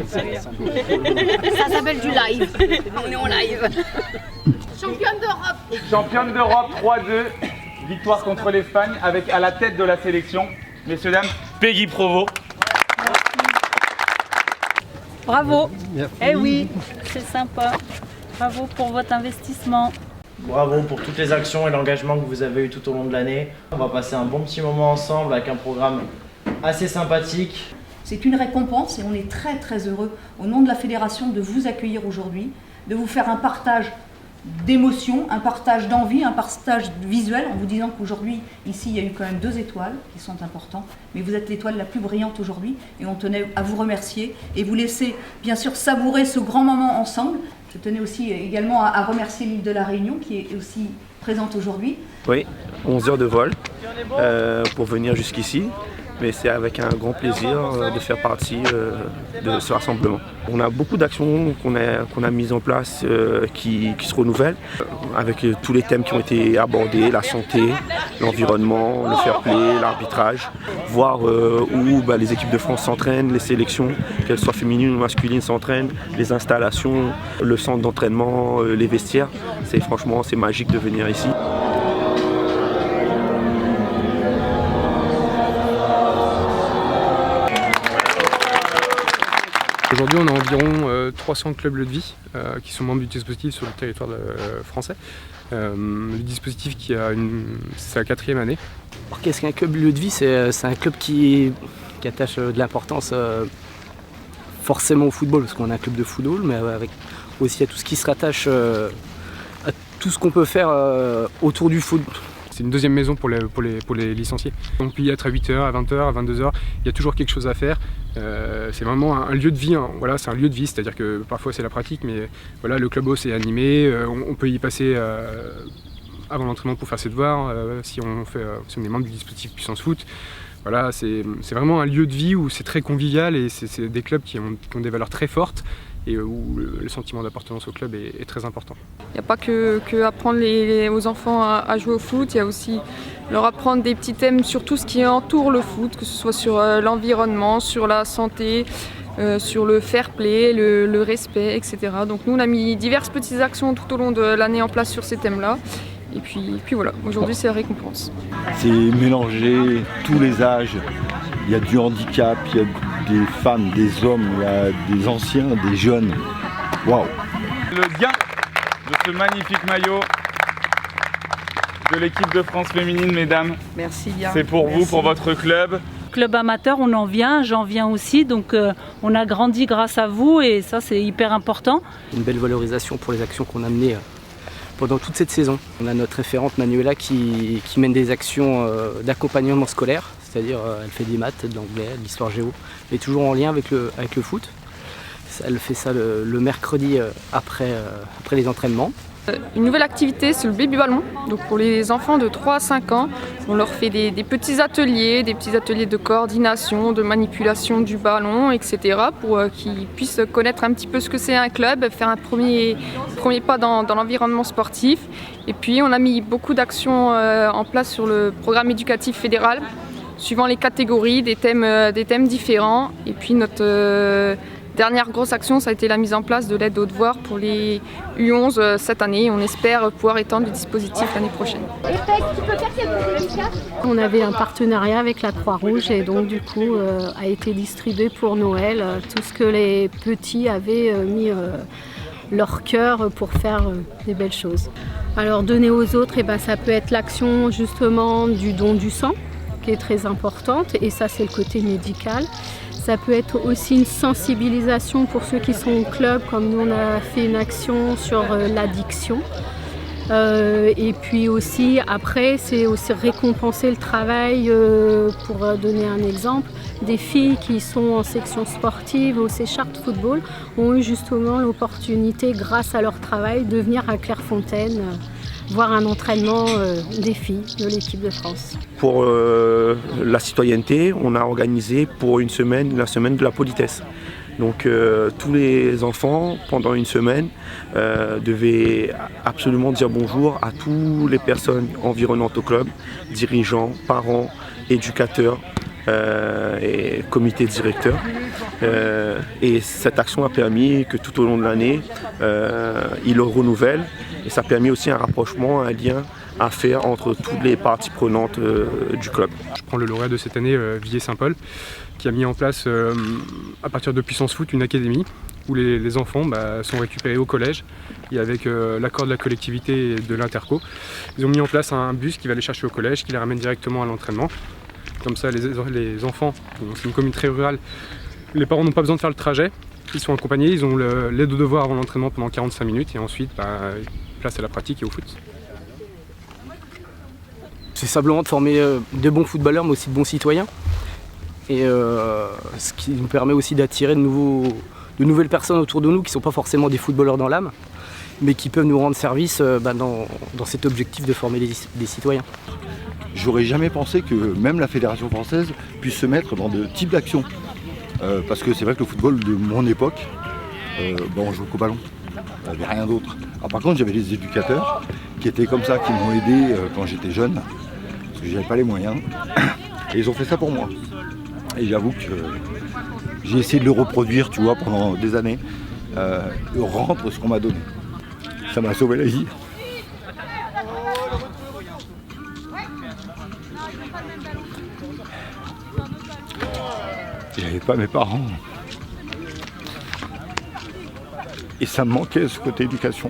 Ça s'appelle du live. On est en live. Championne d'Europe. Championne d'Europe 3-2, victoire contre l'Espagne avec à la tête de la sélection, messieurs, dames, Peggy Provost. Bravo. Eh oui, c'est sympa. Bravo pour votre investissement. Bravo pour toutes les actions et l'engagement que vous avez eu tout au long de l'année. On va passer un bon petit moment ensemble avec un programme assez sympathique. C'est une récompense et on est très très heureux au nom de la fédération de vous accueillir aujourd'hui, de vous faire un partage d'émotions, un partage d'envie, un partage visuel en vous disant qu'aujourd'hui ici il y a eu quand même 2 étoiles qui sont importantes, mais vous êtes l'étoile la plus brillante aujourd'hui et on tenait à vous remercier et vous laisser bien sûr savourer ce grand moment ensemble. Je tenais aussi également à remercier l'île de la Réunion qui est aussi présente aujourd'hui. Oui, 11 heures de vol pour venir jusqu'ici. Mais c'est avec un grand plaisir de faire partie de ce rassemblement. On a beaucoup d'actions qu'on a mises en place qui se renouvellent, avec tous les thèmes qui ont été abordés, la santé, l'environnement, le fair play, l'arbitrage, voir où les équipes de France s'entraînent, les sélections, qu'elles soient féminines ou masculines s'entraînent, les installations, le centre d'entraînement, les vestiaires. Franchement, c'est magique de venir ici. Aujourd'hui, on a environ 300 clubs Lieu de Vie qui sont membres du dispositif sur le territoire français. Le dispositif c'est la 4e année. Qu'est-ce qu'un club Lieu de Vie? C'est un club qui attache de l'importance forcément au football, parce qu'on a un club de football, mais avec aussi à tout ce qui se rattache à tout ce qu'on peut faire autour du foot. C'est une deuxième maison pour les licenciés. On peut y être à 8h, à 20h, à 22h, il y a toujours quelque chose à faire. C'est vraiment un lieu de vie, hein. Voilà, c'est un lieu de vie, c'est-à-dire que parfois c'est la pratique, mais voilà, le clubhouse est animé, on peut y passer avant l'entraînement pour faire ses devoirs, si on est membre du dispositif Puissance Foot. Voilà, c'est vraiment un lieu de vie où c'est très convivial et c'est des clubs qui ont des valeurs très fortes et où le sentiment d'appartenance au club est très important. Il n'y a pas que apprendre aux enfants à jouer au foot, il y a aussi leur apprendre des petits thèmes sur tout ce qui entoure le foot, que ce soit sur l'environnement, sur la santé, sur le fair play, le respect, etc. Donc nous on a mis diverses petites actions tout au long de l'année en place sur ces thèmes-là. Et puis voilà, aujourd'hui c'est la récompense. C'est mélanger tous les âges. Il y a du handicap, il y a des femmes, des hommes, il y a des anciens, des jeunes. Waouh! Le gain de ce magnifique maillot de l'équipe de France féminine, mesdames. Merci bien. C'est pour vous, pour votre club. Club amateur, on en vient, j'en viens aussi, donc on a grandi grâce à vous et ça c'est hyper important. Une belle valorisation pour les actions qu'on a menées pendant toute cette saison. On a notre référente Manuela qui mène des actions d'accompagnement scolaire, c'est-à-dire elle fait des maths, de l'anglais, de l'histoire géo, mais toujours en lien avec le foot. Elle fait ça le mercredi après les entraînements. Une nouvelle activité, c'est le baby ballon. Donc pour les enfants de 3 à 5 ans, on leur fait des petits ateliers de coordination, de manipulation du ballon, etc. pour qu'ils puissent connaître un petit peu ce que c'est un club, faire un premier pas dans l'environnement sportif. Et puis on a mis beaucoup d'actions en place sur le programme éducatif fédéral, suivant les catégories, des thèmes différents. Et puis notre dernière grosse action, ça a été la mise en place de l'aide aux devoirs pour les U11 cette année. On espère pouvoir étendre le dispositif l'année prochaine. On avait un partenariat avec la Croix-Rouge et donc du coup a été distribué pour Noël tout ce que les petits avaient mis leur cœur pour faire des belles choses. Alors donner aux autres, ça peut être l'action justement du don du sang qui est très importante et ça c'est le côté médical. Ça peut être aussi une sensibilisation pour ceux qui sont au club, comme nous on a fait une action sur l'addiction. Et puis aussi après c'est aussi récompenser le travail, pour donner un exemple, des filles qui sont en section sportive au Séchart Football ont eu justement l'opportunité grâce à leur travail de venir à Clairefontaine voir un entraînement des filles de l'équipe de France. Pour la citoyenneté, on a organisé pour une semaine la semaine de la politesse. Donc tous les enfants, pendant une semaine, devaient absolument dire bonjour à toutes les personnes environnantes au club, dirigeants, parents, éducateurs, et comité directeur. Et cette action a permis que tout au long de l'année, il le renouvelle et ça a permis aussi un rapprochement, un lien à faire entre toutes les parties prenantes du club. Je prends le lauréat de cette année, Villiers-Saint-Paul, qui a mis en place à partir de Puissance Foot une académie où les enfants sont récupérés au collège et avec l'accord de la collectivité et de l'interco. Ils ont mis en place un bus qui va les chercher au collège, qui les ramène directement à l'entraînement. Comme ça les enfants, c'est une commune très rurale, les parents n'ont pas besoin de faire le trajet, ils sont accompagnés, ils ont l'aide aux devoirs avant l'entraînement pendant 45 minutes et ensuite place à la pratique et au foot. C'est simplement de former de bons footballeurs mais aussi de bons citoyens. Et ce qui nous permet aussi d'attirer de nouvelles personnes autour de nous qui ne sont pas forcément des footballeurs dans l'âme, mais qui peuvent nous rendre service dans cet objectif de former des citoyens. J'aurais jamais pensé que même la Fédération française puisse se mettre dans de types d'actions. Parce que c'est vrai que le football de mon époque, on jouait qu'au ballon, il n'y avait rien d'autre. Alors par contre j'avais des éducateurs qui étaient comme ça, qui m'ont aidé quand j'étais jeune, parce que j'avais pas les moyens, et ils ont fait ça pour moi. Et j'avoue que j'ai essayé de le reproduire, tu vois, pendant des années, rendre ce qu'on m'a donné. Ça m'a sauvé la vie. J'avais pas mes parents. Et ça me manquait ce côté éducation.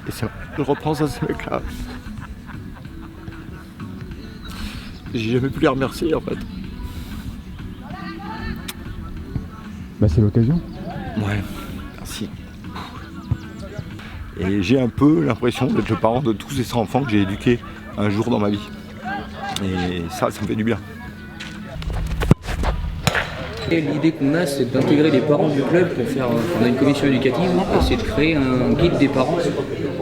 Et ça, je reprends ça, ce mec-là. J'ai jamais pu les remercier en fait. C'est l'occasion. Ouais, merci. Et j'ai un peu l'impression d'être le parent de tous ces enfants que j'ai éduqués un jour dans ma vie. Et ça me fait du bien. L'idée qu'on a, c'est d'intégrer les parents du club pour faire. On a une commission éducative, c'est de créer un guide des parents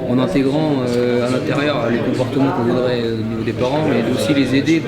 en intégrant à l'intérieur les comportements qu'on voudrait au niveau des parents, mais aussi les aider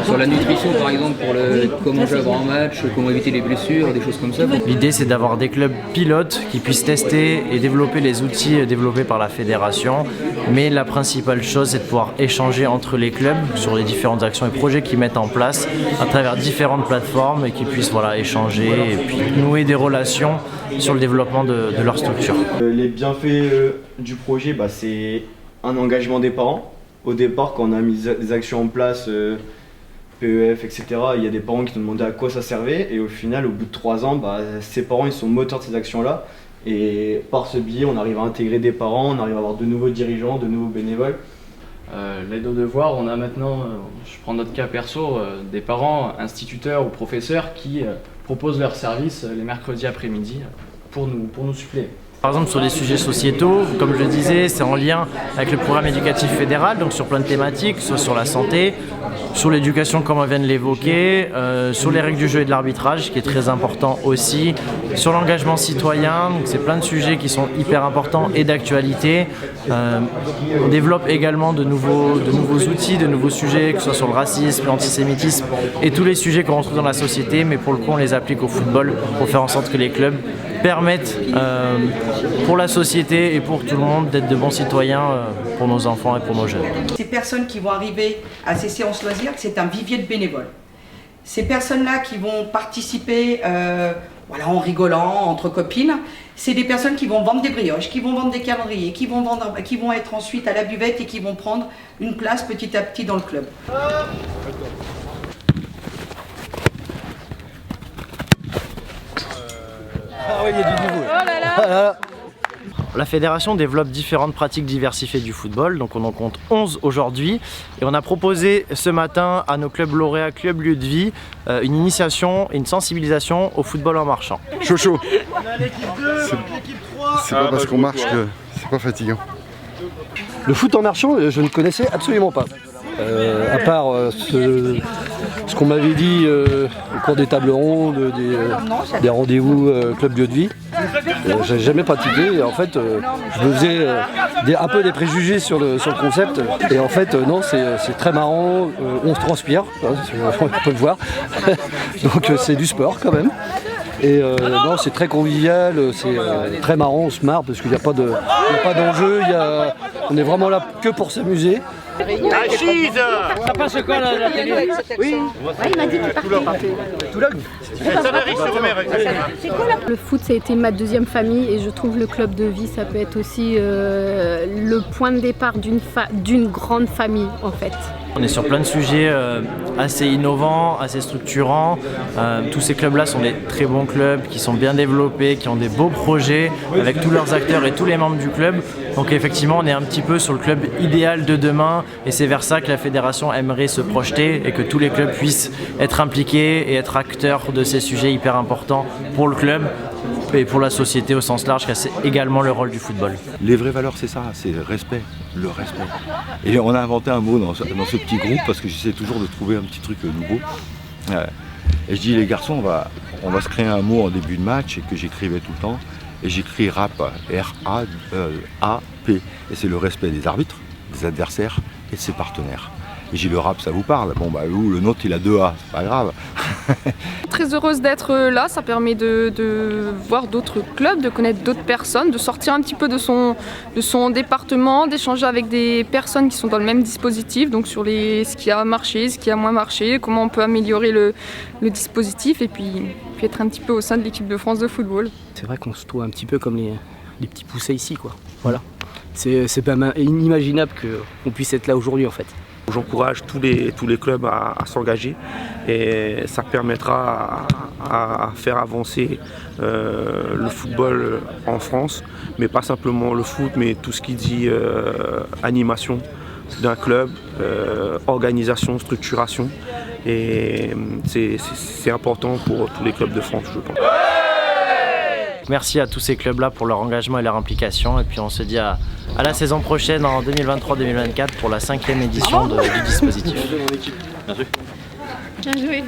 sur la nutrition par exemple, pour comment jouer avant un match, comment éviter les blessures, des choses comme ça. L'idée c'est d'avoir des clubs pilotes qui puissent tester et développer les outils développés par la fédération, mais la principale chose c'est de pouvoir échanger entre les clubs sur les différentes actions et projets qu'ils mettent en place à travers différentes plateformes et qu'ils puissent échanger et puis nouer des relations sur le développement de leur structure. Les bienfaits du projet, c'est un engagement des parents. Au départ, quand on a mis des actions en place, PEF, etc., il y a des parents qui nous demandaient à quoi ça servait et au final, au bout de 3 ans, ces parents ils sont moteurs de ces actions-là et par ce biais, on arrive à intégrer des parents, on arrive à avoir de nouveaux dirigeants, de nouveaux bénévoles. L'aide aux devoirs, on a maintenant, je prends notre cas perso, des parents, instituteurs ou professeurs qui proposent leurs services les mercredis après-midi pour nous suppléer. Par exemple sur les sujets sociétaux, comme je le disais, c'est en lien avec le programme éducatif fédéral, donc sur plein de thématiques, soit sur la santé, sur l'éducation comme on vient de l'évoquer, sur les règles du jeu et de l'arbitrage, qui est très important aussi, sur l'engagement citoyen, donc c'est plein de sujets qui sont hyper importants et d'actualité. On développe également de nouveaux outils, de nouveaux sujets, que ce soit sur le racisme, l'antisémitisme et tous les sujets qu'on retrouve dans la société, mais pour le coup on les applique au football pour faire en sorte que les clubs permettent pour la société et pour tout le monde d'être de bons citoyens pour nos enfants et pour nos jeunes. Ces personnes qui vont arriver à ces séances loisirs, c'est un vivier de bénévoles. Ces personnes-là qui vont participer en rigolant, entre copines, c'est des personnes qui vont vendre des brioches, qui vont vendre des calendriers, qui vont être ensuite à la buvette et qui vont prendre une place petit à petit dans le club. Ah oui, il y a du nouveau. Oh là là. La fédération développe différentes pratiques diversifiées du football, donc on en compte 11 aujourd'hui. Et on a proposé ce matin à nos clubs lauréats, clubs lieux de vie, une initiation et une sensibilisation au football en marchant. Chaud. C'est pas parce qu'on marche que c'est pas fatigant. Le foot en marchant, je ne connaissais absolument pas. À part ce qu'on m'avait dit au cours des tables rondes, des rendez-vous club lieu de vie. J'ai jamais pratiqué et en fait je me faisais un peu des préjugés sur le concept et en fait non, c'est très marrant, on se transpire, on peut le voir, donc c'est du sport quand même. Et non, c'est très convivial, c'est très marrant, on se marre parce qu'il n'y a pas d'enjeu, on est vraiment là que pour s'amuser. Achise. Ça passe quoi la télé? Oui. Il m'a dit qu'il partait. Le foot, ça a été ma deuxième famille et je trouve le club de vie, ça peut être aussi le point de départ d'une grande famille en fait. On est sur plein de sujets assez innovants, assez structurants. Tous ces clubs-là sont des très bons clubs qui sont bien développés, qui ont des beaux projets avec tous leurs acteurs et tous les membres du club. Donc effectivement, on est un petit peu sur le club idéal de demain et c'est vers ça que la fédération aimerait se projeter et que tous les clubs puissent être impliqués et être acteurs de ces sujets hyper importants pour le club et pour la société au sens large, car c'est également le rôle du football. Les vraies valeurs, c'est ça, c'est le respect. Et on a inventé un mot dans ce petit groupe parce que j'essaie toujours de trouver un petit truc nouveau. Et je dis, les garçons, on va se créer un mot en début de match et que j'écrivais tout le temps. Et j'écris RAP, R-A-A-P. Et c'est le respect des arbitres, des adversaires et de ses partenaires. Et j'ai le rap, ça vous parle? Bon bah vous, le nôtre il a 2 A, c'est pas grave. Très heureuse d'être là, ça permet de voir d'autres clubs, de connaître d'autres personnes, de sortir un petit peu de son département, d'échanger avec des personnes qui sont dans le même dispositif, donc sur ce qui a marché, ce qui a moins marché, comment on peut améliorer le dispositif et puis être un petit peu au sein de l'équipe de France de football. C'est vrai qu'on se trouve un petit peu comme les petits poussets ici, quoi. Voilà. C'est pas inimaginable qu'on puisse être là aujourd'hui en fait. J'encourage tous les clubs à s'engager et ça permettra à faire avancer le football en France, mais pas simplement le foot, mais tout ce qui dit animation d'un club, organisation, structuration, et c'est important pour tous les clubs de France, je pense. Merci à tous ces clubs-là pour leur engagement et leur implication. Et puis on se dit à la saison prochaine en 2023-2024 pour la 5e édition du dispositif. Bien joué. Bien joué.